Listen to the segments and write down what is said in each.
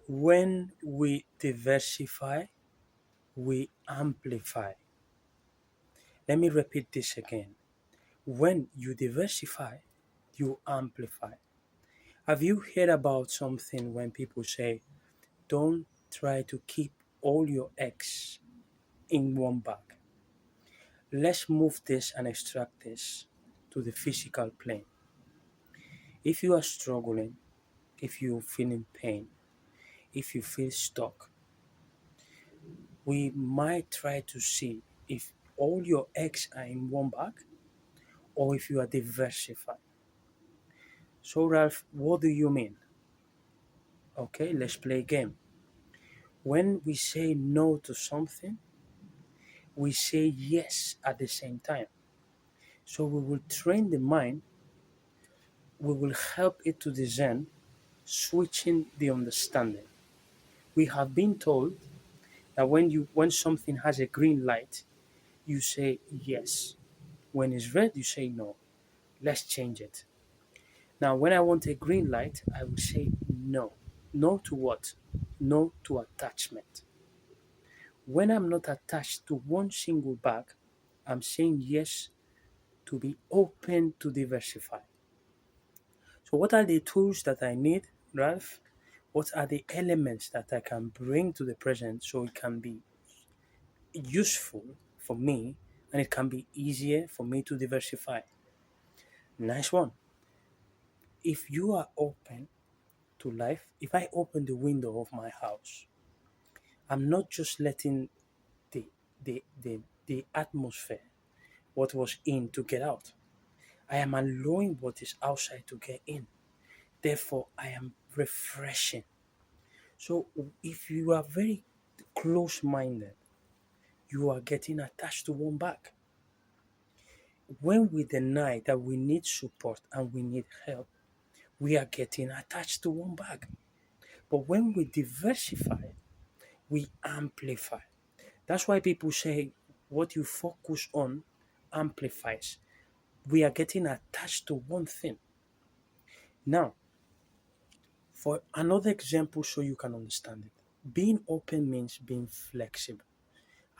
When we diversify, we amplify. Let me repeat this again. When you diversify, you amplify. Have you heard about something when people say, don't try to keep all your eggs in one bag? Let's move this and extract this to the physical plane. If you are struggling, if you feel in pain, if you feel stuck, we might try to see if all your eggs are in one bag or if you are diversified. So, Ralph, what do you mean? Okay, let's play a game. When we say no to something, we say yes at the same time. So, we will train the mind, we will help it to discern, switching the understanding. We have been told that when something has a green light, you say yes. When it's red, you say no. Let's change it. Now, when I want a green light, I will say no. No to what? No to attachment. When I'm not attached to one single bag, I'm saying yes to be open to diversify. So, what are the tools that I need, Ralph? What are the elements that I can bring to the present so it can be useful for me and it can be easier for me to diversify? Nice one. If you are open to life, if I open the window of my house, I'm not just letting the the atmosphere, what was in to get out. I am allowing what is outside to get in. Therefore, I am refreshing. So if you are very close minded, you are getting attached to one bag. When we deny that we need support and we need help, we are getting attached to one bag. But when we diversify, we amplify. That's why people say what you focus on amplifies. We are getting attached to one thing. Now, for another example, so you can understand it, being open means being flexible,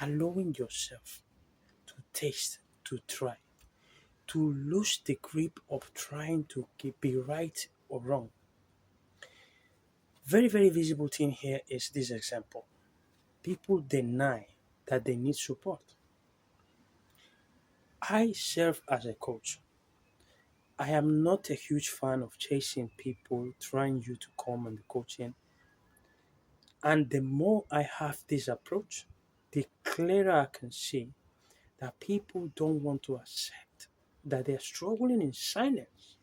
allowing yourself to taste, to try, to lose the grip of trying to be right or wrong. Very, very visible thing here is this example. People deny that they need support. I serve as a coach. I am not a huge fan of chasing people, trying you to come and the coaching. And the more I have this approach, the clearer I can see that people don't want to accept that they're struggling in silence,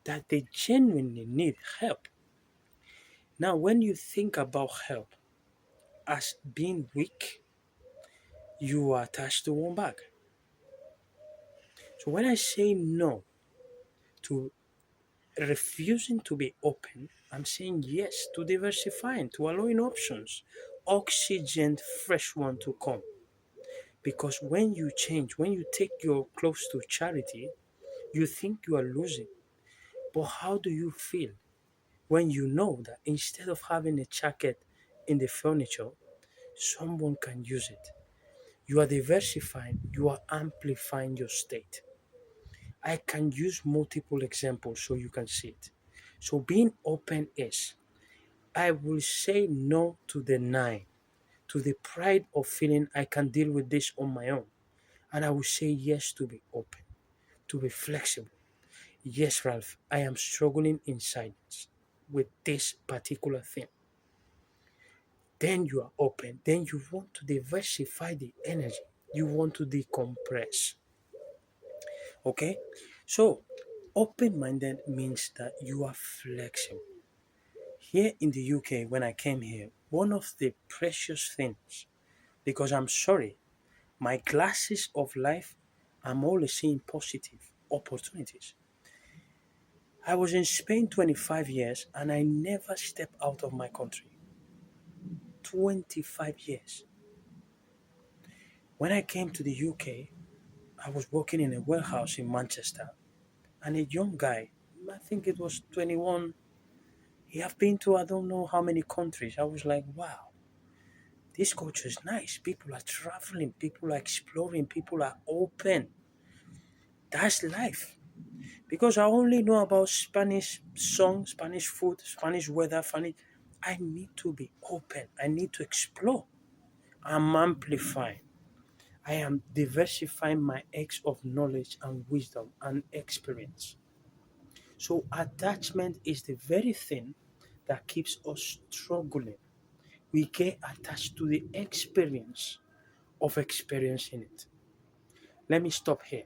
that they genuinely need help. Now, when you think about help as being weak, you are attached to one bag. So when I say no to refusing to be open, I'm saying yes to diversifying, to allowing options, oxygen, fresh one to come. Because when you change, when you take your clothes to charity, you think you are losing. But how do you feel when you know that instead of having a jacket in the furniture, someone can use it? You are diversifying, you are amplifying your state. I can use multiple examples so you can see it. So being open is I will say no to denying, to the pride of feeling I can deal with this on my own. And I will say yes to be open, to be flexible. Yes, Ralph, I am struggling in silence with this particular thing. Then you are open. Then you want to diversify the energy. You want to decompress. Okay? So, open minded means that you are flexible. Here in the UK, when I came here, one of the precious things, because I'm sorry, my glasses of life, I'm always seeing positive opportunities. I was in Spain 25 years and I never stepped out of my country. 25 years. When I came to the UK, I was working in a warehouse in Manchester and a young guy, I think it was 21, I've been to I don't know how many countries. I was like, wow, this culture is nice. People are traveling, people are exploring, people are open. That's life. Because I only know about Spanish songs, Spanish food, Spanish weather, Spanish. I need to be open. I need to explore. I'm amplifying. I am diversifying my eggs of knowledge and wisdom and experience. So attachment is the very thing that keeps us struggling. We get attached to the experience of experiencing it. Let me stop here.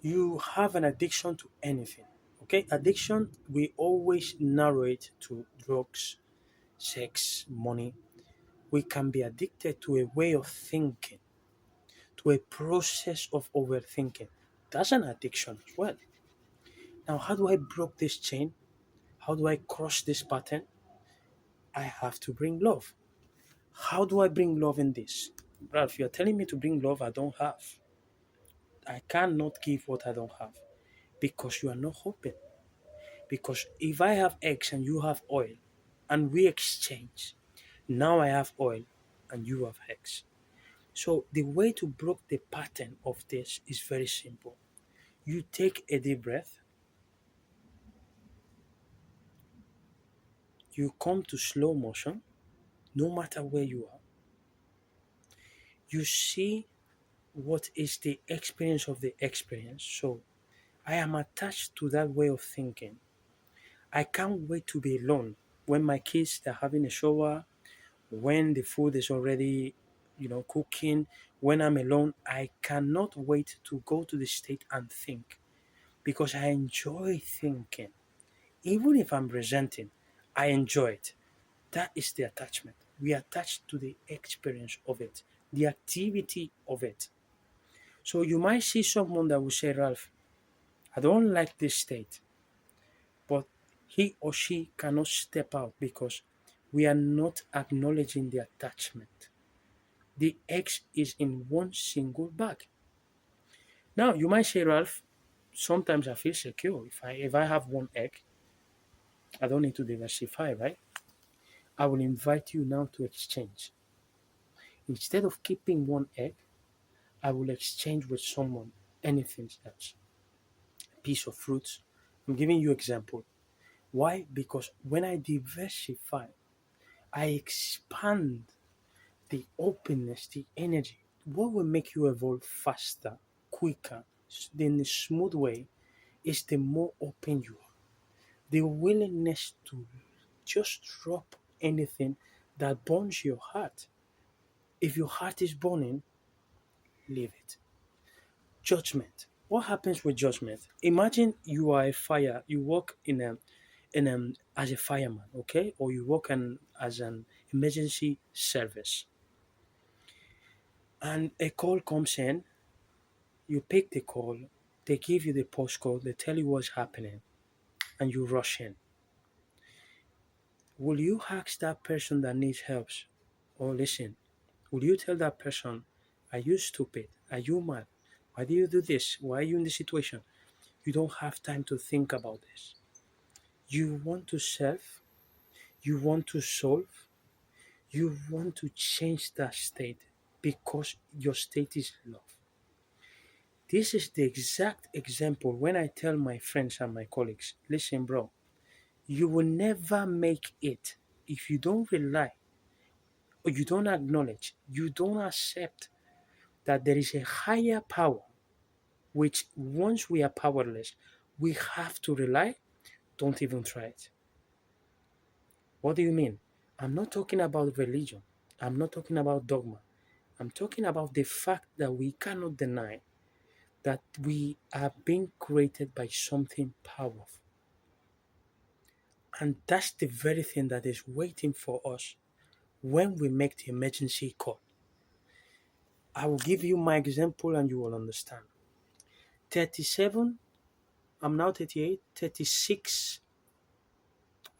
You have an addiction to anything. Okay, addiction, we always narrow it to drugs, sex, money. We can be addicted to a way of thinking, to a process of overthinking. That's an addiction as well. Now, how do I break this chain? How do I cross this pattern? I have to bring love. How do I bring love in this? Ralph, you're telling me to bring love I don't have. I cannot give what I don't have because you are not open. Because if I have eggs and you have oil and we exchange, now I have oil and you have eggs. So the way to break the pattern of this is very simple. You take a deep breath, you come to slow motion, no matter where you are. You see what is the experience of the experience. So I am attached to that way of thinking. I can't wait to be alone when my kids are having a shower, when the food is already, cooking, when I'm alone. I cannot wait to go to the state and think because I enjoy thinking. Even if I'm resenting, I enjoy it. That is the attachment. We attach to the experience of it, the activity of it. So you might see someone that will say, Ralph, I don't like this state, but he or she cannot step out because we are not acknowledging the attachment. The eggs is in one single bag. Now you might say, Ralph, sometimes I feel secure. If I have one egg, I don't need to diversify, right? I will invite you now to exchange. Instead of keeping one egg, I will exchange with someone anything else. A piece of fruits. I'm giving you example. Why? Because when I diversify, I expand the openness, the energy. What will make you evolve faster, quicker, in a smooth way is the more open you are. The willingness to just drop anything that burns your heart. If your heart is burning, leave it. Judgment. What happens with judgment? Imagine you are a fire. You work in as a fireman, okay, or you work as an emergency service, and a call comes in. You pick the call. They give you the postcode. They tell you what's happening, and you rush in. Will you ask that person that needs help, or listen? Will you tell that person, "Are you stupid? Are you mad? Why do you do this? Why are you in this situation?" You don't have time to think about this. You want to serve, you want to solve, you want to change that state because your state is love. This is the exact example when I tell my friends and my colleagues, listen, bro, you will never make it if you don't rely or you don't acknowledge, you don't accept that there is a higher power, which once we are powerless, we have to rely. Don't even try it. What do you mean? I'm not talking about religion. I'm not talking about dogma. I'm talking about the fact that we cannot deny that we are being created by something powerful. And that's the very thing that is waiting for us when we make the emergency call. I will give you my example and you will understand. 37, I'm now 38, 36.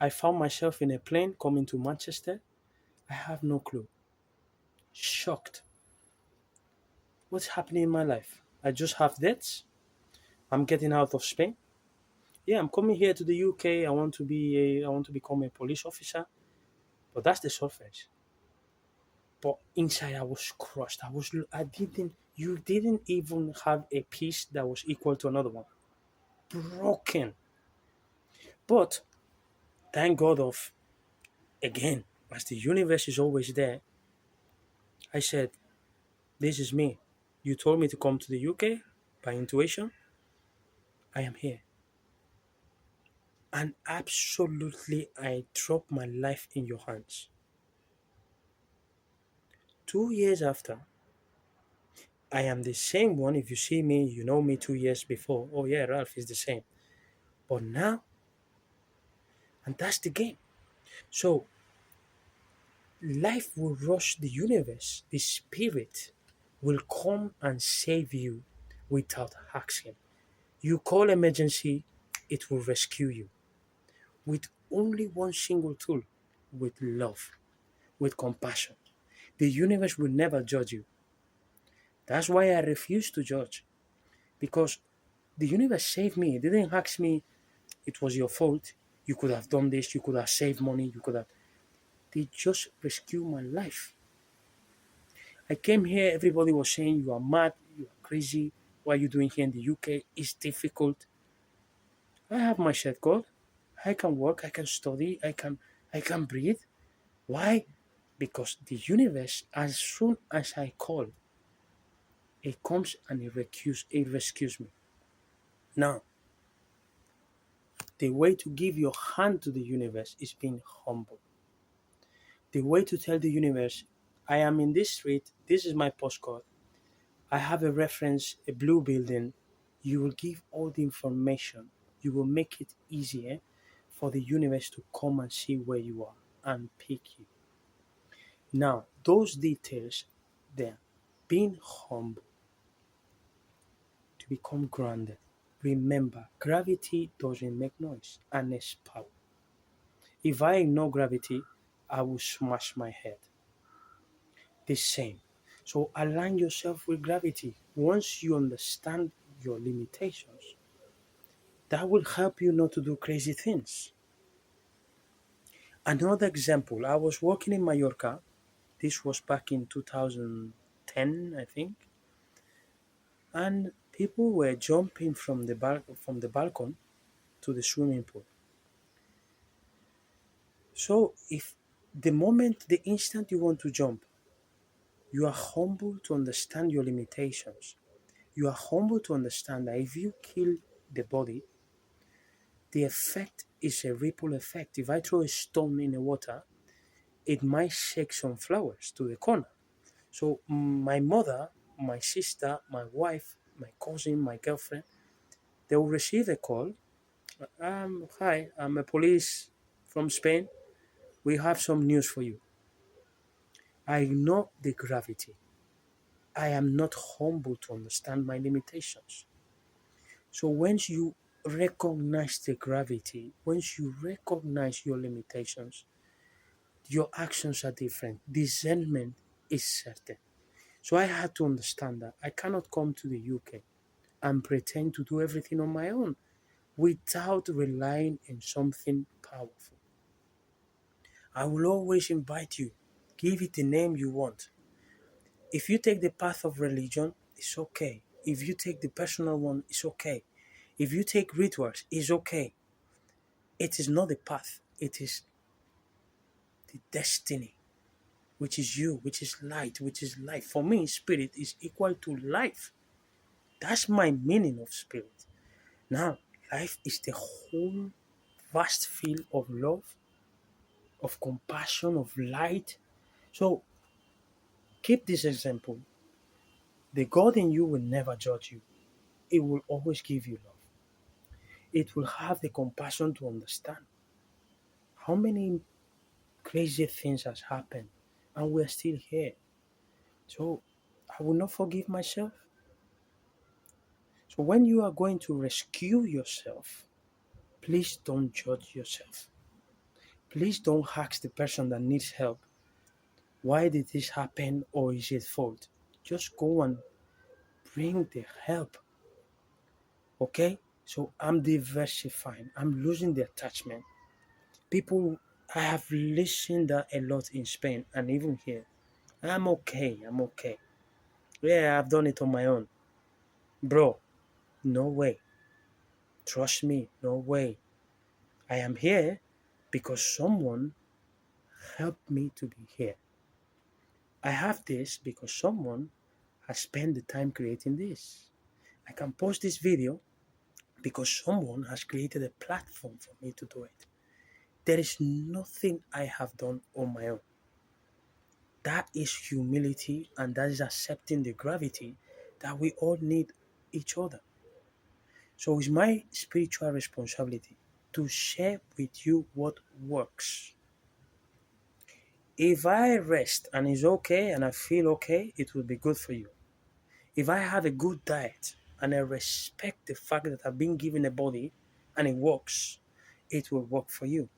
I found myself in a plane coming to Manchester. I have no clue. Shocked. What's happening in my life? I just have debts. I'm getting out of Spain. Yeah, I'm coming here to the UK. I want to become a police officer. But that's the surface. But inside, I was crushed. You didn't even have a piece that was equal to another one. Broken. But thank God of, again, as the universe is always there, I said, this is me. You told me to come to the UK by intuition. I am here. And absolutely, I drop my life in your hands. 2 years after, I am the same one. If you see me, you know me 2 years before. Oh, yeah, Ralph is the same. But now, and that's the game. So, life will rush the universe. The spirit will come and save you without asking. You call emergency, it will rescue you with only one single tool, with love, with compassion. The universe will never judge you. That's why I refuse to judge, because the universe saved me. It didn't ask me, it was your fault. You could have done this. You could have saved money. You could have. They just rescued my life. I came here. Everybody was saying you are mad. You are crazy. What are you doing here in the UK? It's difficult. I have my share code. I can work. I can study. I can breathe. Why? Because the universe, as soon as I call, it comes and it rescues me. Now, the way to give your hand to the universe is being humble. The way to tell the universe, I am in this street, this is my postcode, I have a reference, a blue building. You will give all the information. You will make it easier for the universe to come and see where you are and pick you. Now, those details, there, being humble to become grounded. Remember, gravity doesn't make noise and it's power. If I ignore gravity, I will smash my head. The same. So align yourself with gravity. Once you understand your limitations, that will help you not to do crazy things. Another example, I was working in Mallorca. This was back in 2010, I think, and people were jumping from from the balcony to the swimming pool. So if the instant you want to jump, you are humble to understand your limitations. You are humble to understand that if you kill the body, the effect is a ripple effect. If I throw a stone in the water, it might shake some flowers to the corner. So my mother, my sister, my wife, my cousin, my girlfriend, they will receive a call. Hi, I'm a police from Spain. We have some news for you. I know the gravity. I am not humble to understand my limitations. So once you recognize the gravity, once you recognize your limitations, your actions are different. Discernment is certain. So I had to understand that I cannot come to the UK and pretend to do everything on my own without relying on something powerful. I will always invite you, give it the name you want. If you take the path of religion, it's okay. If you take the personal one, it's okay. If you take rituals, it's okay. It is not the path, it is the destiny, which is you, which is light, which is life. For me, spirit is equal to life. That's my meaning of spirit. Now, life is the whole vast field of love, of compassion, of light. So, keep this example. The God in you will never judge you, it will always give you love. It will have the compassion to understand how many crazy things has happened and we're still here. So, I will not forgive myself. So, when you are going to rescue yourself, please don't judge yourself. Please don't ask the person that needs help, why did this happen or is it fault? Just go and bring the help. Okay? So I'm diversifying. I'm losing the attachment. People, I have listened that a lot in Spain and even here. I'm okay. I'm okay. Yeah, I've done it on my own. Bro, no way. Trust me, no way. I am here because someone helped me to be here. I have this because someone has spent the time creating this. I can post this video because someone has created a platform for me to do it. There is nothing I have done on my own. That is humility and that is accepting the gravity that we all need each other. So it's my spiritual responsibility to share with you what works. If I rest and it's okay and I feel okay, it will be good for you. If I have a good diet and I respect the fact that I've been given a body and it works, it will work for you.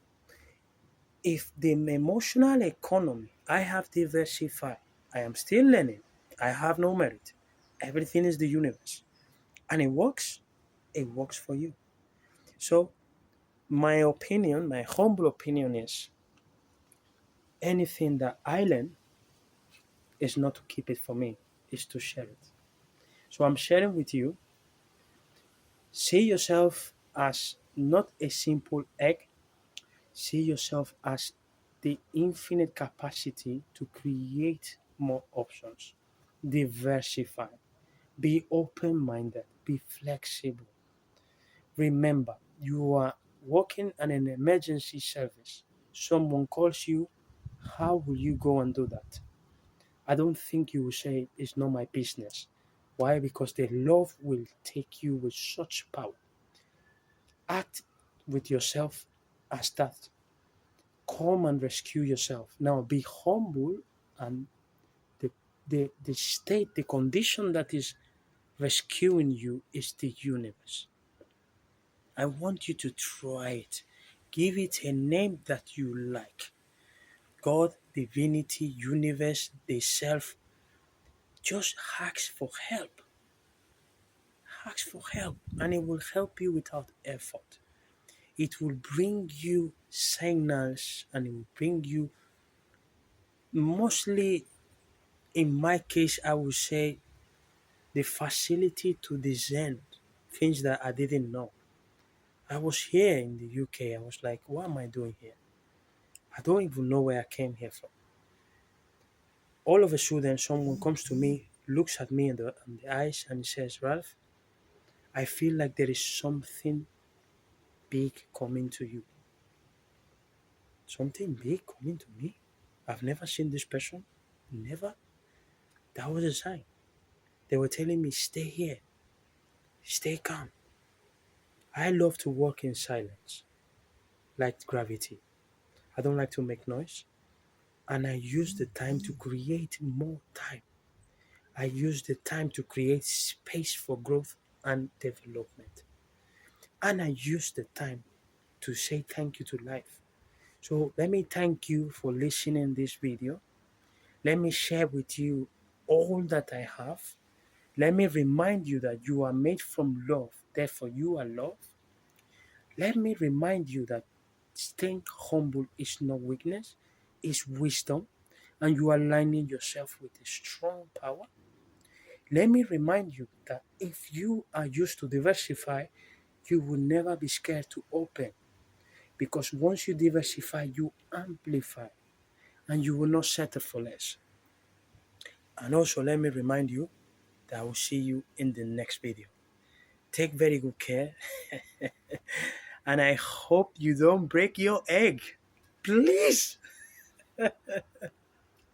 If the emotional economy I have diversified, I am still learning, I have no merit, everything is the universe, and it works for you. So, my opinion, my humble opinion is anything that I learn is not to keep it for me, is to share it. So, I'm sharing with you. See yourself as not a simple egg, see yourself as the infinite capacity to create more options. Diversify, be open minded, be flexible. Remember, you are working in an emergency service. Someone calls you, how will you go and do that? I don't think you will say it's not my business. Why? Because the love will take you with such power. Act with yourself as that. Come and rescue yourself. Now be humble and the the state, the condition that is rescuing you is the universe. I want you to try it. Give it a name that you like. God, divinity, universe, the self. Just ask for help. Ask for help, and it will help you without effort. It will bring you signals and it will bring you, mostly in my case, I would say, the facility to discern things that I didn't know. I was here in the UK. I was like, what am I doing here? I don't even know where I came here from. All of a sudden, someone comes to me, looks at me in the eyes, and says, Ralph, I feel like there is something big coming to you. Something big coming to me? I've never seen this person. Never. That was a sign. They were telling me, stay here, stay calm. I love to walk in silence, like gravity. I don't like to make noise. And I use the time to create more time. I use the time to create space for growth and development. And I use the time to say thank you to life. So let me thank you for listening this video. Let me share with you all that I have. Let me remind you that you are made from love, therefore you are love. Let me remind you that staying humble is not weakness, it's wisdom, and you are aligning yourself with a strong power. Let me remind you that if you are used to diversify, you will never be scared to open, because once you diversify, you amplify and you will not settle for less. And also, let me remind you that I will see you in the next video. Take very good care, and I hope you don't break your egg. Please.